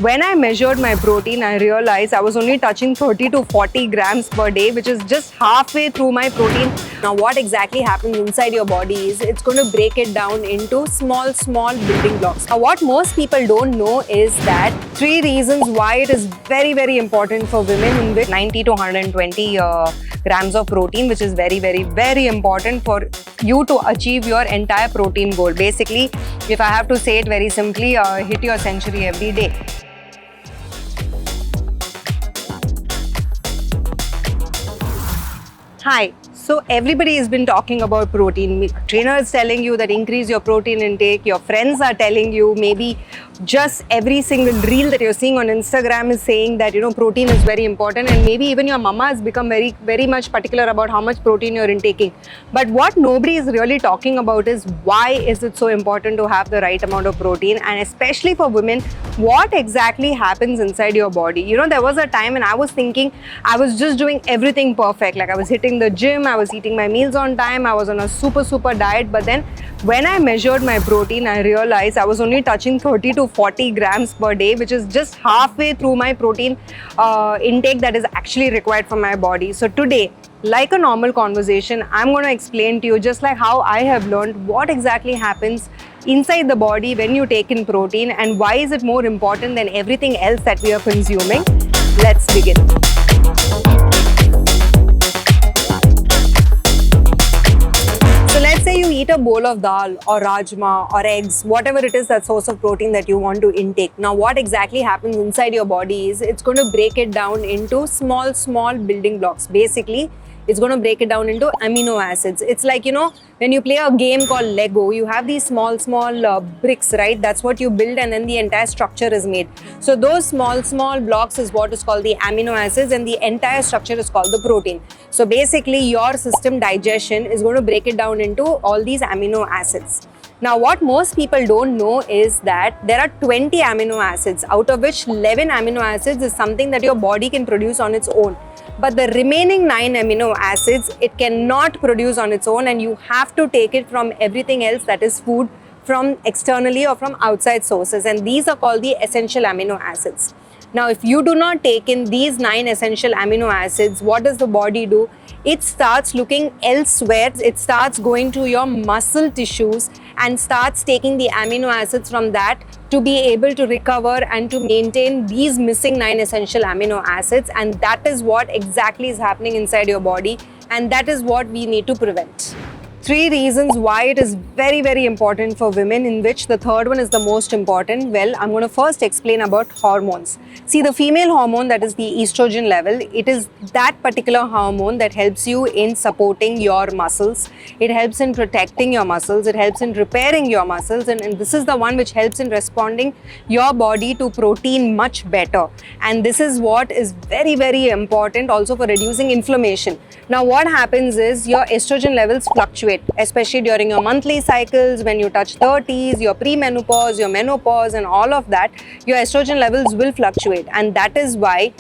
When I measured my protein, I realized I was only touching 30 to 40 grams per day, which is just halfway through my protein. Now, what exactly happens inside your body is it's going to break it down into small building blocks. Now, what most people don't know is that 3 reasons why it is very important for women in with 90 to 120 grams of protein, which is very important for you to achieve your entire protein goal. Basically, if I have to say it very simply, hit your century every day. Hi. So everybody has been talking about protein. Trainers telling you that increase your protein intake. Your friends are telling you, maybe just every single reel that you're seeing on Instagram is saying that, protein is very important, and maybe even your mama has become very much particular about how much protein you're intaking. But what nobody is really talking about is why is it so important to have the right amount of protein, and especially for women, what exactly happens inside your body. There was a time when I was thinking I was just doing everything perfect. Like I was hitting the gym, I was eating my meals on time, I was on a super diet. But then when I measured my protein, I realized I was only touching 30 to 40 grams per day, which is just halfway through my protein intake that is actually required for my body. So today, like a normal conversation, I'm going to explain to you, just like how I have learned, what exactly happens inside the body when you take in protein and why is it more important than everything else that we are consuming. Let's begin. So let's say you eat a bowl of dal or rajma or eggs, whatever it is, that source of protein that you want to intake. Now, what exactly happens inside your body is it's going to break it down into small building blocks. Basically, it's going to break it down into amino acids. It's like, when you play a game called Lego, you have these small bricks, right? That's what you build, and then the entire structure is made. So those small blocks is what is called the amino acids, and the entire structure is called the protein. So basically, your system digestion is going to break it down into all these amino acids. Now, what most people don't know is that there are 20 amino acids, out of which 11 amino acids is something that your body can produce on its own. But the remaining 9 amino acids, it cannot produce on its own, and you have to take it from everything else, that is food, from externally or from outside sources, and these are called the essential amino acids. Now, if you do not take in these 9 essential amino acids, what does the body do? It starts looking elsewhere. It starts going to your muscle tissues and starts taking the amino acids from that to be able to recover and to maintain these missing 9 essential amino acids. And that is what exactly is happening inside your body. And that is what we need to prevent. 3 reasons why it is very important for women, in which the third one is the most important. Well, I'm going to first explain about hormones. See, the female hormone, that is the estrogen level, it is that particular hormone that helps you in supporting your muscles. It helps in protecting your muscles. It helps in repairing your muscles. And this is the one which helps in responding your body to protein much better. And this is what is very important also for reducing inflammation. Now, what happens is your estrogen levels fluctuate, especially during your monthly cycles, when you touch 30s, your premenopause, your menopause, and all of that, your estrogen levels will fluctuate. And that is why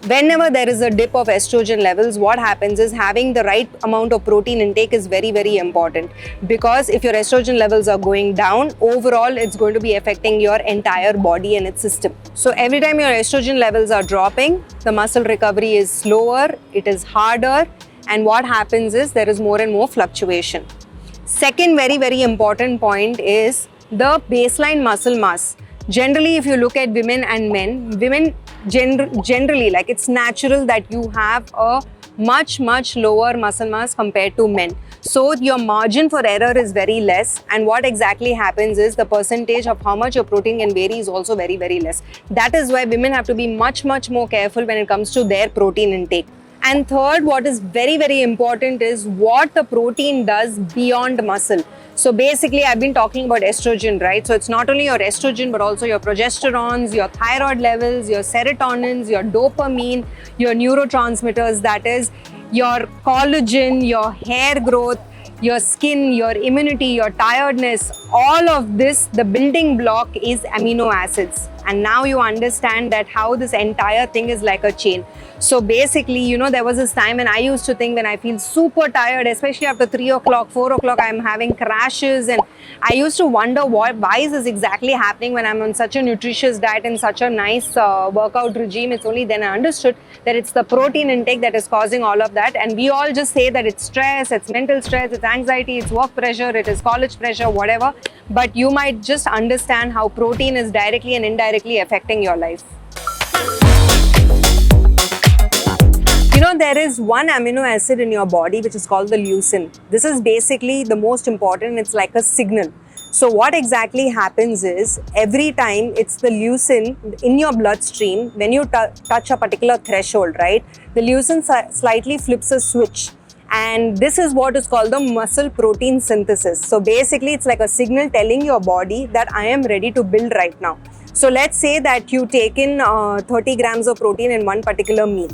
whenever there is a dip of estrogen levels, what happens is having the right amount of protein intake is very important. Because if your estrogen levels are going down, overall it's going to be affecting your entire body and its system. So every time your estrogen levels are dropping, the muscle recovery is slower, it is harder, and what happens is there is more and more fluctuation. Second very important point is the baseline muscle mass. Generally, if you look at women and men, women generally, like, it's natural that you have a much lower muscle mass compared to men. So your margin for error is very less, and what exactly happens is the percentage of how much your protein can vary is also very less. That is why women have to be much more careful when it comes to their protein intake. And third, what is very important is what the protein does beyond muscle. So basically, I've been talking about estrogen, right? So it's not only your estrogen, but also your progesterones, your thyroid levels, your serotonins, your dopamine, your neurotransmitters, that is your collagen, your hair growth, your skin, your immunity, your tiredness, all of this, the building block is amino acids. And now you understand that how this entire thing is like a chain. So basically, you know, there was this time when I used to think when I feel super tired, especially after 3 o'clock, 4 o'clock, I'm having crashes. And I used to wonder why is this exactly happening when I'm on such a nutritious diet and such a nice workout regime. It's only then I understood that it's the protein intake that is causing all of that. And we all just say that it's stress, it's mental stress, it's anxiety, it's work pressure, it is college pressure, whatever. But you might just understand how protein is directly and indirectly affecting your life. You know, there is one amino acid in your body which is called the leucine. This is basically the most important. It's like a signal. So what exactly happens is every time it's the leucine in your bloodstream, when you touch a particular threshold, right, the leucine slightly flips a switch. And this is what is called the muscle protein synthesis. So basically, it's like a signal telling your body that I am ready to build right now. So let's say that you take in 30 grams of protein in one particular meal.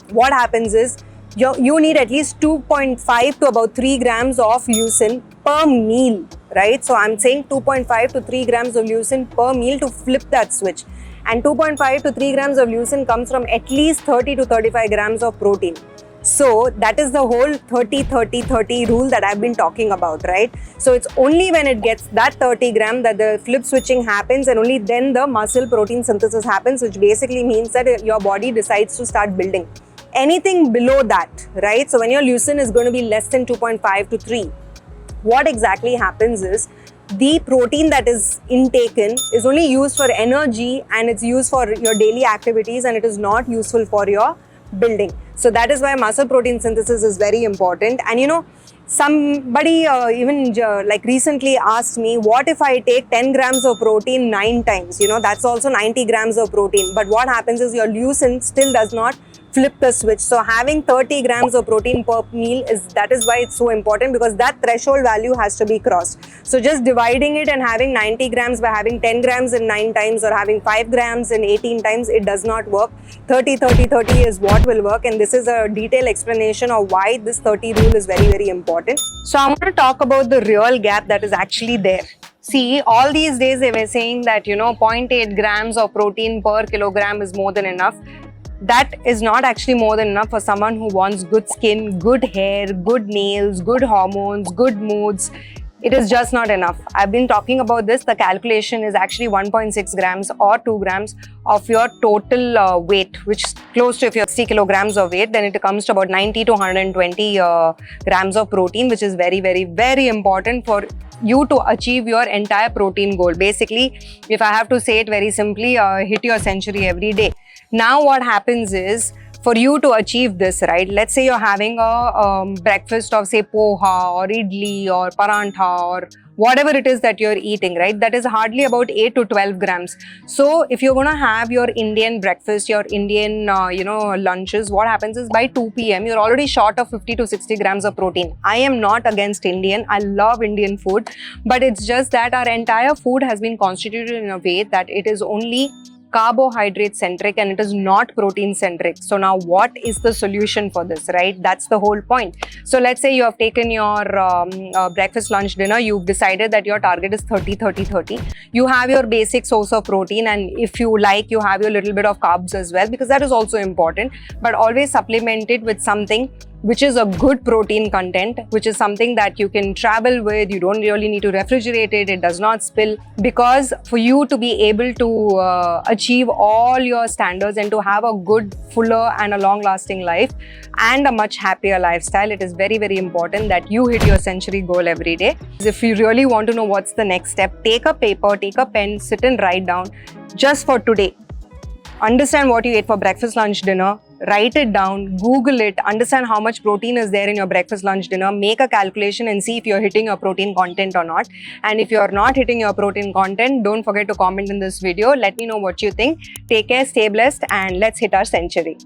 What happens is you need at least 2.5 to about 3 grams of leucine per meal, right? So I'm saying 2.5 to 3 grams of leucine per meal to flip that switch. And 2.5 to 3 grams of leucine comes from at least 30 to 35 grams of protein. So that is the whole 30-30-30 rule that I've been talking about, right? So it's only when it gets that 30 gram that the flip switching happens, and only then the muscle protein synthesis happens, which basically means that your body decides to start building. Anything below that, right? So when your leucine is going to be less than 2.5 to 3, what exactly happens is the protein that is intaken is only used for energy and it's used for your daily activities, and it is not useful for your building. So that is why muscle protein synthesis is very important. And you know, somebody even like recently asked me, what if I take 10 grams of protein 9 times? You know, that's also 90 grams of protein. But what happens is your leucine still does not flip the switch. So having 30 grams of protein per meal that is why it's so important, because that threshold value has to be crossed. So just dividing it and having 90 grams by having 10 grams in 9 times or having 5 grams in 18 times, it does not work. 30-30-30 is what will work, and this is a detailed explanation of why this 30 rule is very, very important. So I'm going to talk about the real gap that is actually there. See, all these days they were saying that, you know, 0.8 grams of protein per kilogram is more than enough. That is not actually more than enough for someone who wants good skin, good hair, good nails, good hormones, good moods. It is just not enough. I've been talking about this. The calculation is actually 1.6 grams or 2 grams of your total weight, which is close to, if you have 60 kilograms of weight, then it comes to about 90 to 120 grams of protein, which is very, very, very important for you to achieve your entire protein goal. Basically, if I have to say it very simply, hit your century every day. Now what happens is, for you to achieve this, right, let's say you're having a breakfast of say poha or idli or parantha or whatever it is that you're eating, right, that is hardly about 8 to 12 grams. So if you're going to have your Indian breakfast, your Indian lunches, what happens is by 2 p.m. you're already short of 50 to 60 grams of protein. I am not against Indian. I love Indian food, but it's just that our entire food has been constituted in a way that it is only carbohydrate centric and it is not protein centric. So now what is the solution for this, right? That's the whole point. So let's say you have taken your breakfast, lunch, dinner. You've decided that your target is 30-30-30. You have your basic source of protein, and if you like, you have your little bit of carbs as well, because that is also important. But always supplement it with something which is a good protein content, which is something that you can travel with. You don't really need to refrigerate it. It does not spill, because for you to be able to achieve all your standards and to have a good, fuller and a long-lasting life and a much happier lifestyle, it is very, very important that you hit your century goal every day. If you really want to know what's the next step, take a paper, take a pen, sit and write down just for today. Understand what you ate for breakfast, lunch, dinner. Write it down, Google it, understand how much protein is there in your breakfast, lunch, dinner, make a calculation and see if you're hitting your protein content or not. And if you're not hitting your protein content, don't forget to comment in this video. Let me know what you think. Take care, stay blessed, and let's hit our century.